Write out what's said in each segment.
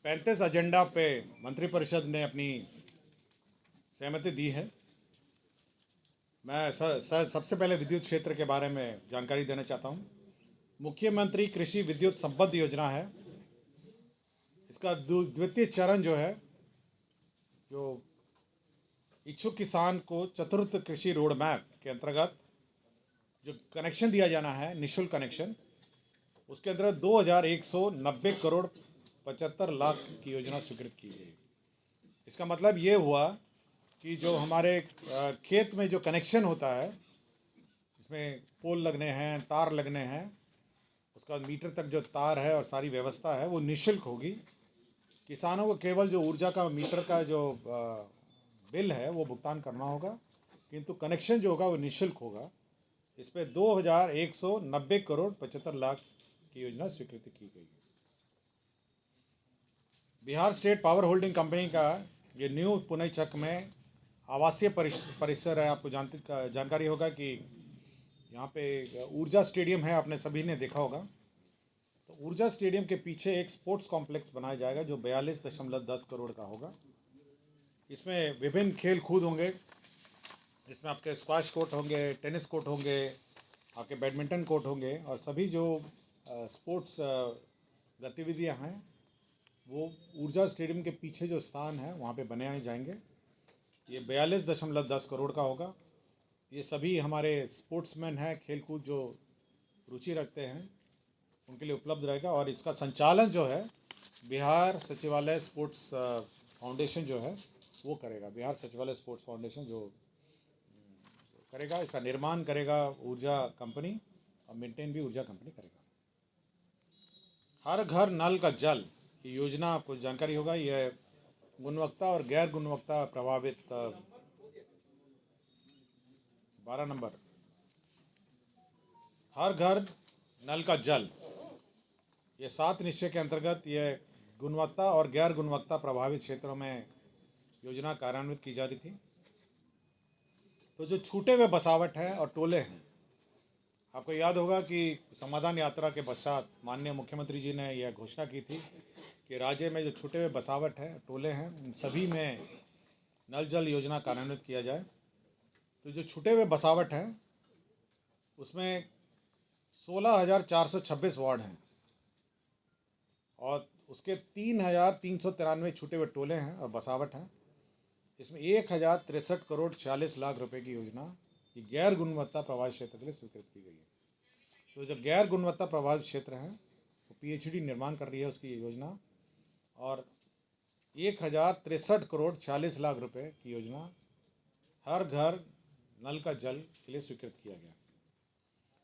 35 agenda पे मंत्रिपरिषद ने अपनी सहमति दी है। मैं सबसे पहले विद्युत क्षेत्र के बारे में जानकारी देना चाहता हूँ। मुख्यमंत्री कृषि विद्युत संबद्ध योजना है। इसका द्वितीय चरण जो है, जो इच्छुक किसान को चतुर्थ कृषि रोड मैप के अंतर्गत जो कनेक्शन दिया जाना है, निःशुल्क कनेक्शन, उसके अंदर 2190 करोड़ 75 लाख की योजना स्वीकृत की गई। इसका मतलब ये हुआ कि जो हमारे खेत में जो कनेक्शन होता है, इसमें पोल लगने हैं, तार लगने हैं, उसका मीटर तक जो तार है और सारी व्यवस्था है वो निःशुल्क होगी। किसानों को केवल जो ऊर्जा का मीटर का जो बिल है वो भुगतान करना होगा, किंतु कनेक्शन जो होगा वो निःशुल्क होगा। इस पर 2190 करोड़ 75 लाख की योजना स्वीकृति की गई है। Bihar state power holding company का ये न्यू पुणे चक में आवासीय परिसर है। आपको जानकारी होगा कि यहाँ पे ऊर्जा स्टेडियम है, आपने सभी ने देखा होगा। तो ऊर्जा स्टेडियम के पीछे एक स्पोर्ट्स कॉम्प्लेक्स बनाया जाएगा जो 42.10 करोड़ का होगा। इसमें विभिन्न खेल कूद होंगे। इसमें आपके स्क्वाश कोर्ट होंगे, टेनिस कोर्ट होंगे, आपके बैडमिंटन कोर्ट होंगे, और सभी जो स्पोर्ट्स गतिविधियां हैं वो ऊर्जा स्टेडियम के पीछे जो स्थान है वहाँ पे बनाए जाएंगे। ये 42.10 करोड़ का होगा। ये सभी हमारे स्पोर्ट्समैन हैं, खेलकूद जो रुचि रखते हैं, उनके लिए उपलब्ध रहेगा। और इसका संचालन जो है बिहार सचिवालय स्पोर्ट्स फाउंडेशन जो है वो करेगा। बिहार सचिवालय स्पोर्ट्स फाउंडेशन जो करेगा, इसका निर्माण करेगा ऊर्जा कंपनी, और मेंटेन भी ऊर्जा कंपनी करेगा। हर घर नल का जल की योजना आपको जानकारी होगा। यह गुणवत्ता और गैर गुणवत्ता प्रभावित 12 नंबर, हर घर नल का जल, ये 7 निश्चय के अंतर्गत यह गुणवत्ता और गैर गुणवत्ता प्रभावित क्षेत्रों में योजना कार्यान्वित की जा रही थी। तो जो छूटे हुए बसावट हैं और टोले हैं, आपको याद होगा कि समाधान यात्रा के पश्चात माननीय मुख्यमंत्री जी ने यह घोषणा की थी कि राज्य में जो छूटे हुए बसावट है, टोले हैं, उन सभी में नल जल योजना कार्यान्वित किया जाए। तो जो छूटे हुए बसावट हैं उसमें 16,426 वार्ड हैं और उसके 3,393 छूटे हुए टोले हैं और बसावट हैं। इसमें 1,063 करोड़ 46 लाख रुपए की योजना ये गैर गुणवत्ता प्रभावित क्षेत्र के लिए स्वीकृत की गई है। तो जो गैर गुणवत्ता प्रभावित क्षेत्र हैं वो PhD निर्माण कर रही है उसकी योजना, और 1,063 करोड़ 46 लाख रुपए की योजना हर घर नल का जल के लिए स्वीकृत किया गया।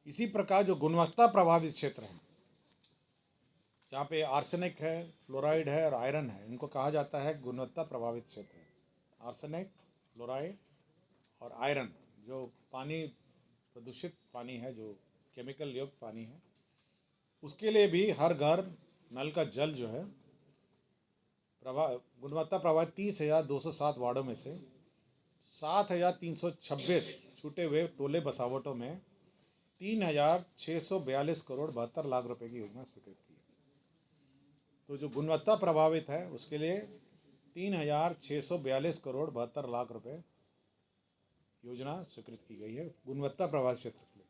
इसी प्रकार जो गुणवत्ता प्रभावित क्षेत्र हैं, जहाँ पे आर्सेनिक है, फ्लोराइड है और आयरन है, इनको कहा जाता है गुणवत्ता प्रभावित क्षेत्र। आर्सेनिक, फ्लोराइड और आयरन, जो पानी प्रदूषित पानी है, जो केमिकल युक्त पानी है, उसके लिए भी हर घर नल का जल जो है गुणवत्ता प्रभावित 30,207 वार्डों में से 7,326 छूटे हुए टोले बसावटों में 3,642 करोड़ 72 लाख रुपए की योजना स्वीकृत की है। तो जो गुणवत्ता प्रभावित है उसके लिए 3,642 करोड़ 72 लाख रुपए योजना स्वीकृत की गई है गुणवत्ता प्रभावित क्षेत्र के लिए।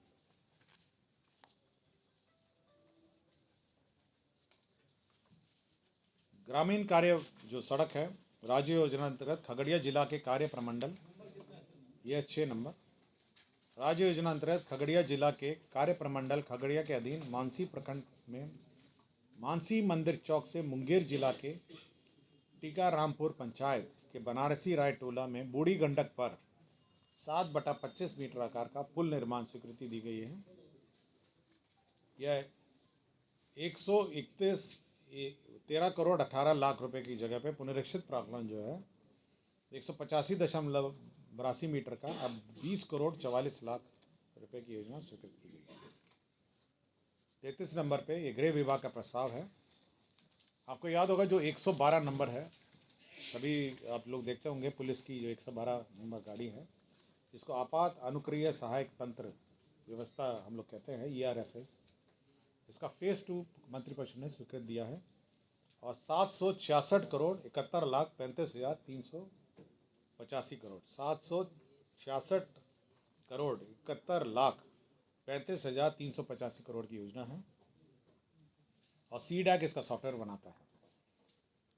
ग्रामीण कार्य जो सड़क है, राज्य योजना अंतर्गत खगड़िया जिला के कार्य प्रमंडल, यह 6 नंबर, राज्य योजना अंतर्गत खगड़िया जिला के कार्य प्रमंडल खगड़िया के अधीन मानसी प्रखंड में मानसी मंदिर चौक से मुंगेर जिला के टीकारामपुर पंचायत के बनारसी राय टोला में बूढ़ी गंडक पर 7/25 मीटर आकार का पुल निर्माण स्वीकृति दी गई है। यह 13 करोड़ 18 लाख रुपए की जगह पे पुनरीक्षित प्रांगण जो है 185.82 मीटर का अब 20 करोड़ 44 लाख रुपए की योजना स्वीकृत की गई है। 33 नंबर पे ये गृह विभाग का प्रस्ताव है। आपको याद होगा जो 112 नंबर है, सभी आप लोग देखते होंगे, पुलिस की जो 112 नंबर गाड़ी है, जिसको आपात अनुक्रिय सहायक तंत्र व्यवस्था हम लोग कहते हैं, ERSS, इसका फेज़ 2 मंत्रिपरिषद ने स्वीकृत दिया है। और 766,71,35,385 करोड़, 766,71,35,385 करोड़ की योजना है। और सीडैक इसका सॉफ्टवेयर बनाता है।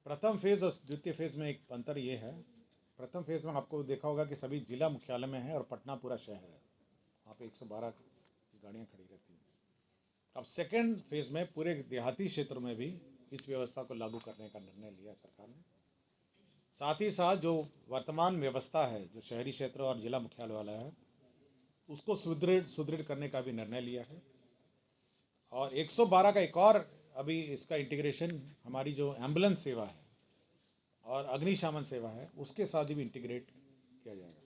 प्रथम फेज़ और द्वितीय फेज़ में एक अंतर ये है, प्रथम फेज़ में आपको देखा होगा कि सभी जिला मुख्यालय में है और पटना पूरा शहर है, वहाँ पे 112 गाड़ियाँ खड़ी रहती हैं। अब सेकेंड फेज़ में पूरे देहाती क्षेत्रों में भी इस व्यवस्था को लागू करने का निर्णय लिया सरकार ने। साथ ही साथ जो वर्तमान व्यवस्था है, जो शहरी क्षेत्र और जिला मुख्यालय वाला है, उसको सुदृढ़ करने का भी निर्णय लिया है। और 112 का एक और अभी इसका इंटीग्रेशन हमारी जो एम्बुलेंस सेवा है और अग्निशमन सेवा है उसके साथ भी इंटीग्रेट किया जाएगा।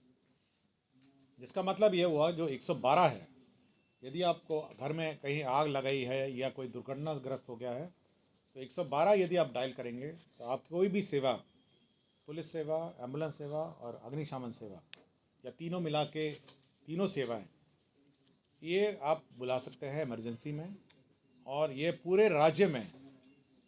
जिसका मतलब ये हुआ जो 112 है, यदि आपको घर में कहीं आग लगाई है या कोई दुर्घटनाग्रस्त हो गया है तो 112 यदि आप डायल करेंगे तो आप कोई भी सेवा, पुलिस सेवा, एम्बुलेंस सेवा और अग्निशमन सेवा, या तीनों मिला के तीनों सेवाएं, ये आप बुला सकते हैं इमरजेंसी में। और ये पूरे राज्य में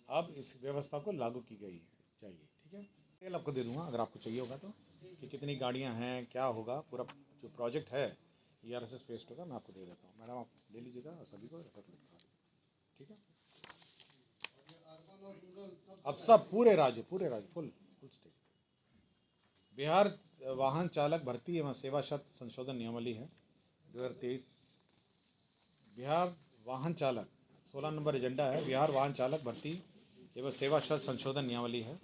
अब इस व्यवस्था को लागू की गई है चाहिए। ठीक है, डिटेल आपको दे दूंगा अगर आपको चाहिए होगा तो, कि कितनी गाड़ियां हैं, क्या होगा, पूरा जो प्रोजेक्ट है ERSS फेज 2 का मैं आपको दे देता हूँ। मैडम आप ले लीजिएगा और सभी को रेफर करा। ठीक है, अब सब पूरे राज्य फुल स्टेट। बिहार वाहन चालक भर्ती एवं सेवा शर्त संशोधन नियमावली है 2023। बिहार वाहन चालक 16 नंबर एजेंडा है, बिहार वाहन चालक भर्ती एवं सेवा शर्त संशोधन नियमावली है।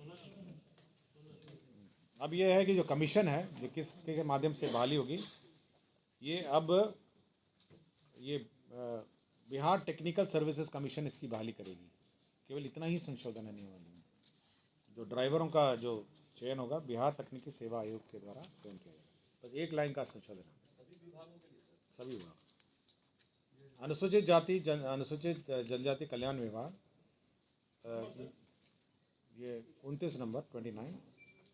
अब ये है कि जो कमीशन है, जो किसके माध्यम से बहाली होगी, ये अब ये बिहार टेक्निकल सर्विसेज कमीशन इसकी बहाली करेगी। केवल इतना ही संशोधन है नियमावली में। जो ड्राइवरों का जो चयन होगा बिहार तकनीकी सेवा आयोग के द्वारा चयन किया जाएगा। बस एक लाइन का संशोधन है सभी विभाग। अनुसूचित जनजाति कल्याण विभाग, ये 29 नंबर 29,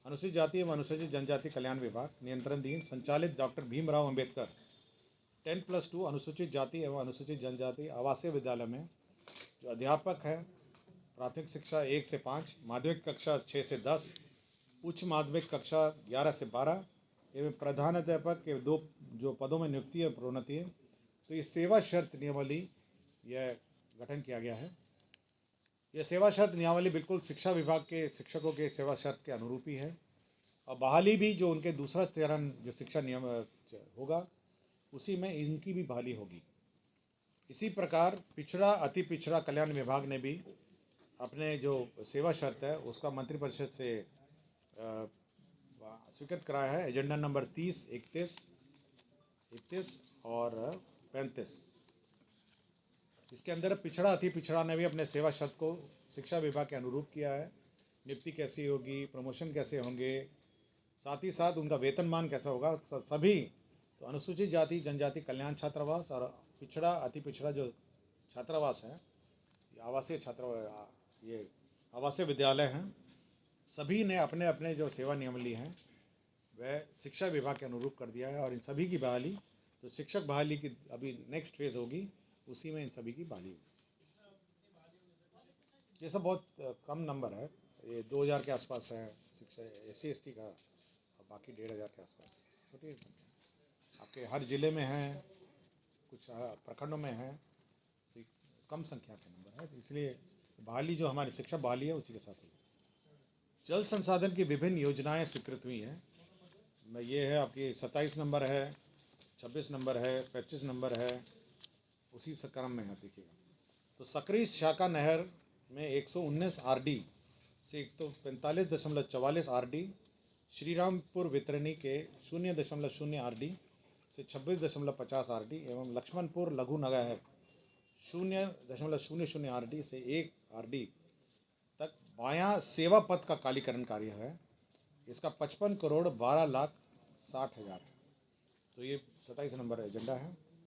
अनुसूचित जाति एवं अनुसूचित जनजाति कल्याण विभाग नियंत्रणाधीन संचालित डॉक्टर भीमराव अंबेडकर 10+2 अनुसूचित जाति एवं अनुसूचित जनजाति आवासीय विद्यालय में जो अध्यापक है, प्राथमिक शिक्षा 1 से 5, माध्यमिक कक्षा 6 से 10, उच्च माध्यमिक कक्षा 11 से 12 एवं प्रधान अध्यापक के 2 जो पदों में नियुक्ति और प्रोन्नति है, तो ये सेवा शर्त नियमावली यह गठन किया गया है। यह सेवा शर्त नियमावली बिल्कुल शिक्षा विभाग के शिक्षकों के सेवा शर्त के अनुरूप ही है। और बहाली भी जो उनके दूसरा चरण जो शिक्षा नियम होगा उसी में इनकी भी बहाली होगी। इसी प्रकार पिछड़ा अति पिछड़ा कल्याण विभाग ने भी अपने जो सेवा शर्त है उसका मंत्रिपरिषद से स्वीकृत कराया है। एजेंडा नंबर 30, 31 और 35। इसके अंदर पिछड़ा अति पिछड़ा ने भी अपने सेवा शर्त को शिक्षा विभाग के अनुरूप किया है। नियुक्ति कैसी होगी, प्रमोशन कैसे होंगे, साथ ही साथ उनका वेतनमान कैसा होगा, सभी। तो अनुसूचित जाति जनजाति कल्याण छात्रावास और पिछड़ा अति पिछड़ा जो छात्रावास है, ये आवासीय विद्यालय हैं, सभी ने अपने अपने जो सेवा नियमावली हैं वह शिक्षा विभाग के अनुरूप कर दिया है। और इन सभी की बहाली, जो शिक्षक बहाली की अभी नेक्स्ट फेज़ होगी, उसी में इन सभी की बहाली होगी। ये सब बहुत कम नंबर है, ये 2000 के आसपास है शिक्षा SC/ST का, और बाकी 1500 के आसपास है। छोटी संख्या आपके हर ज़िले में है, कुछ प्रखंडों में है, तो कम संख्या के नंबर है, इसलिए बहाली जो हमारी शिक्षा बहाली है उसी के साथ होगी। जल संसाधन की विभिन्न योजनाएं स्वीकृत हुई हैं। ये है आपकी 27 नंबर है, 26 नंबर है, 25 नंबर है, उसी क्रम में है, देखिएगा। तो सकरी शाखा नहर में 119 RD से 145.44 RD, श्रीरामपुर वितरणी के 0.0 RD से 26.50 RD एवं लक्ष्मणपुर लघु नहर 0.00 RD से 1 RD तक बायां सेवा पथ का कालीकरण कार्य है। इसका 55,12,60,000 है। तो ये 27 नंबर एजेंडा है।